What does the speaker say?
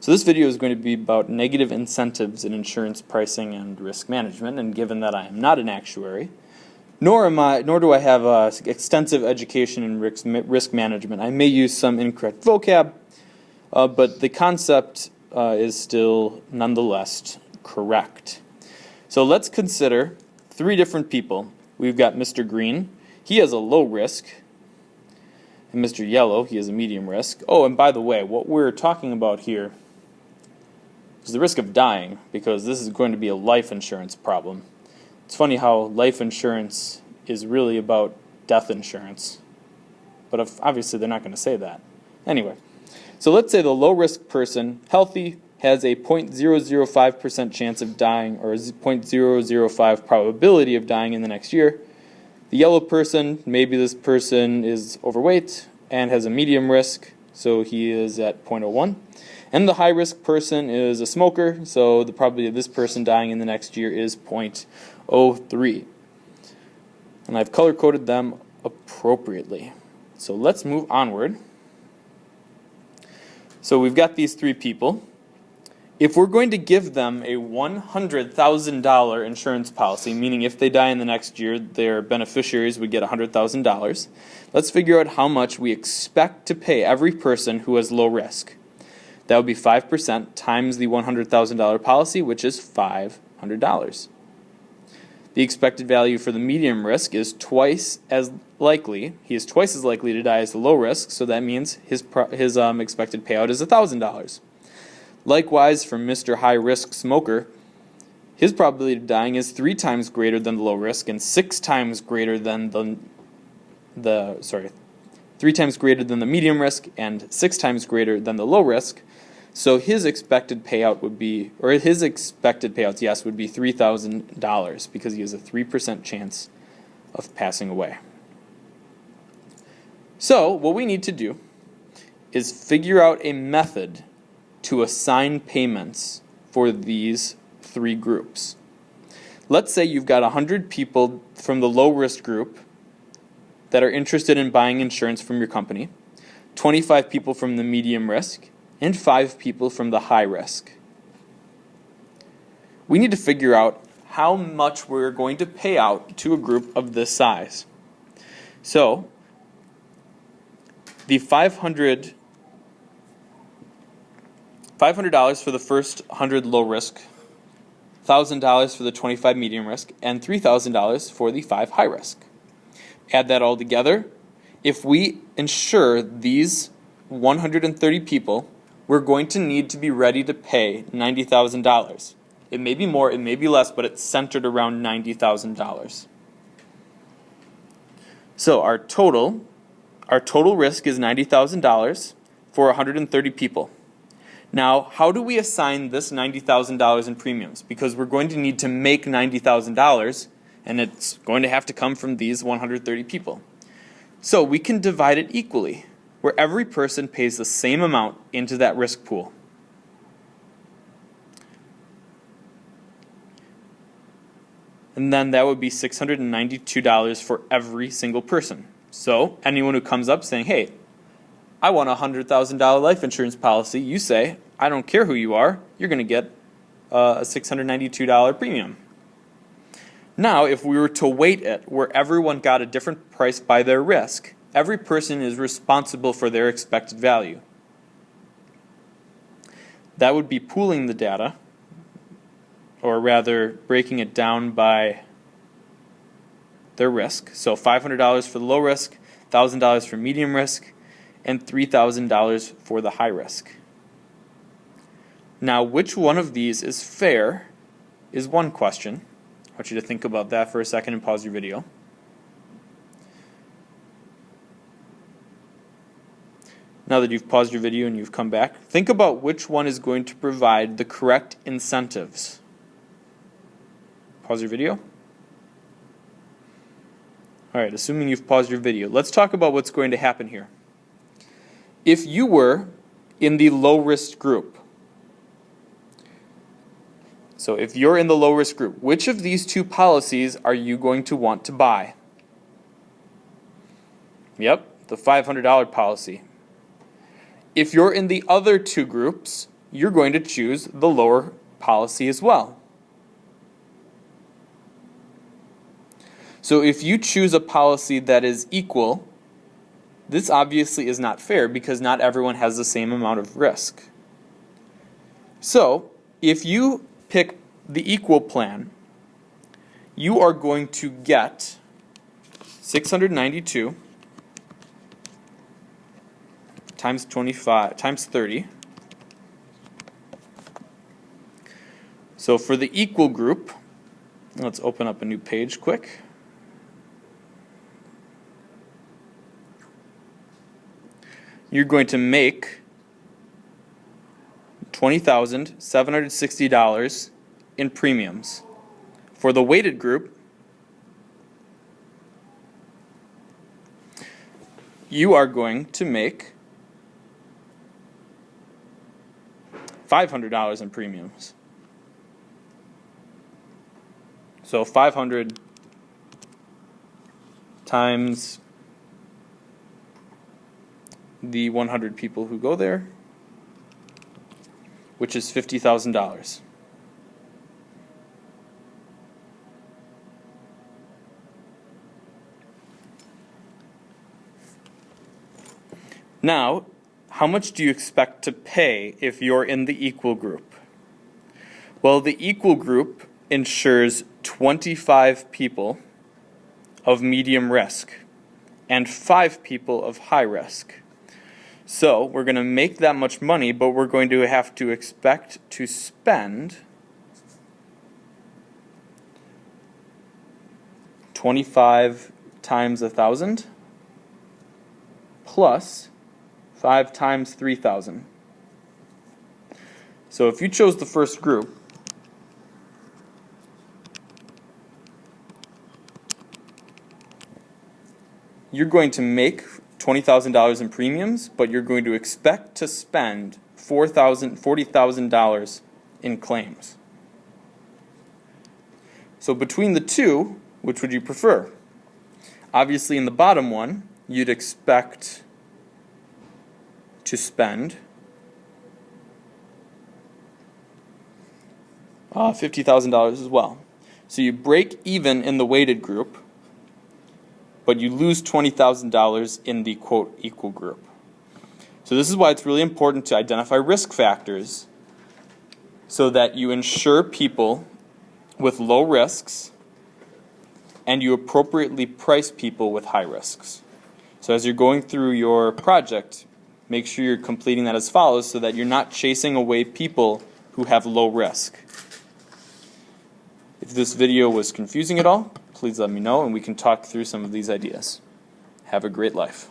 So this video is going to be about negative incentives in insurance pricing and risk management, and given that I am not an actuary, nor do I have extensive education in risk management, I may use some incorrect vocab, but the concept is still nonetheless correct. So let's consider three different people. We've got Mr. Green. He has a low risk. And Mr. Yellow, he has a medium risk. Oh, and by the way, what we're talking about here is the risk of dying, because this is going to be a life insurance problem. It's funny how life insurance is really about death insurance. But obviously they're not going to say that. Anyway, so let's say the low-risk person, healthy, has a 0.005% chance of dying, or 0.005 probability of dying in the next year. The yellow person, maybe this person is overweight and has a medium risk, so he is at 0.01. And the high-risk person is a smoker, so the probability of this person dying in the next year is 0.03. And I've color-coded them appropriately. So let's move onward. So we've got these three people. If we're going to give them a $100,000 insurance policy, meaning if they die in the next year, their beneficiaries would get $100,000, let's figure out how much we expect to pay every person who has low risk. That would be 5% times the $100,000 policy, which is $500. The expected value for the medium risk is twice as likely. He is twice as likely to die as the low risk, so that means his expected payout is $1,000. Likewise, for Mr. High Risk Smoker, his probability of dying is 3 times greater than the low risk and 6 times greater than the 3 times greater than the medium risk and 6 times greater than the low risk. So his expected payout would be, or his expected payouts, yes, would be $3,000 because he has a 3% chance of passing away. So what we need to do is figure out a method to assign payments for these three groups. Let's say you've got 100 people from the low risk group that are interested in buying insurance from your company, 25 people from the medium risk, and 5 people from the high risk. We need to figure out how much we're going to pay out to a group of this size. So the $500 for the first 100 low risk, $1,000 for the 25 medium risk, and $3,000 for the 5 high risk. Add that all together. If we insure these 130 people, we're going to need to be ready to pay $90,000. It may be more, it may be less, but it's centered around $90,000. So our total risk is $90,000 for 130 people. Now, how do we assign this $90,000 in premiums? Because we're going to need to make $90,000, and it's going to have to come from these 130 people. So we can divide it equally, where every person pays the same amount into that risk pool. And then that would be $692 for every single person. So anyone who comes up saying, hey, I want a $100,000 life insurance policy, you say, I don't care who you are, you're going to get a $692 premium. Now, if we were to weight it where everyone got a different price by their risk, every person is responsible for their expected value. That would be pooling the data, or rather breaking it down by their risk. So $500 for the low risk, $1,000 for medium risk, and $3,000 for the high risk. Now, which one of these is fair is one question. I want you to think about that for a second and pause your video. Now that you've paused your video and you've come back, think about which one is going to provide the correct incentives. Pause your video. Alright, assuming you've paused your video, let's talk about what's going to happen here. If you were in the low risk group, so if you're in the low risk group, which of these two policies are you going to want to buy? Yep, the $500 policy. If you're in the other two groups, you're going to choose the lower policy as well. So if you choose a policy that is equal, this obviously is not fair because not everyone has the same amount of risk. So if you pick the equal plan, you are going to get 692 times 25 times 30. So for the equal group, let's open up a new page quick. You're going to make $20,760 in premiums. For the weighted group, you are going to make $500 in premiums. So 500 times the 100 people who go there, which is $50,000. Now, how much do you expect to pay if you're in the equal group? Well, the equal group insures 25 people of medium risk and 5 people of high risk. So we're going to make that much money, but we're going to have to expect to spend 25 times 1,000 plus 5 times 3,000. So if you chose the first group, you're going to make $20,000 in premiums, but you're going to expect to spend $40,000 in claims. So between the two, which would you prefer? Obviously in the bottom one, you'd expect to spend $50,000 as well. So you break even in the weighted group, but you lose $20,000 in the quote equal group. So this is why it's really important to identify risk factors so that you insure people with low risks and you appropriately price people with high risks. So as you're going through your project, make sure you're completing that as follows so that you're not chasing away people who have low risk. If this video was confusing at all, please let me know and we can talk through some of these ideas. Have a great life.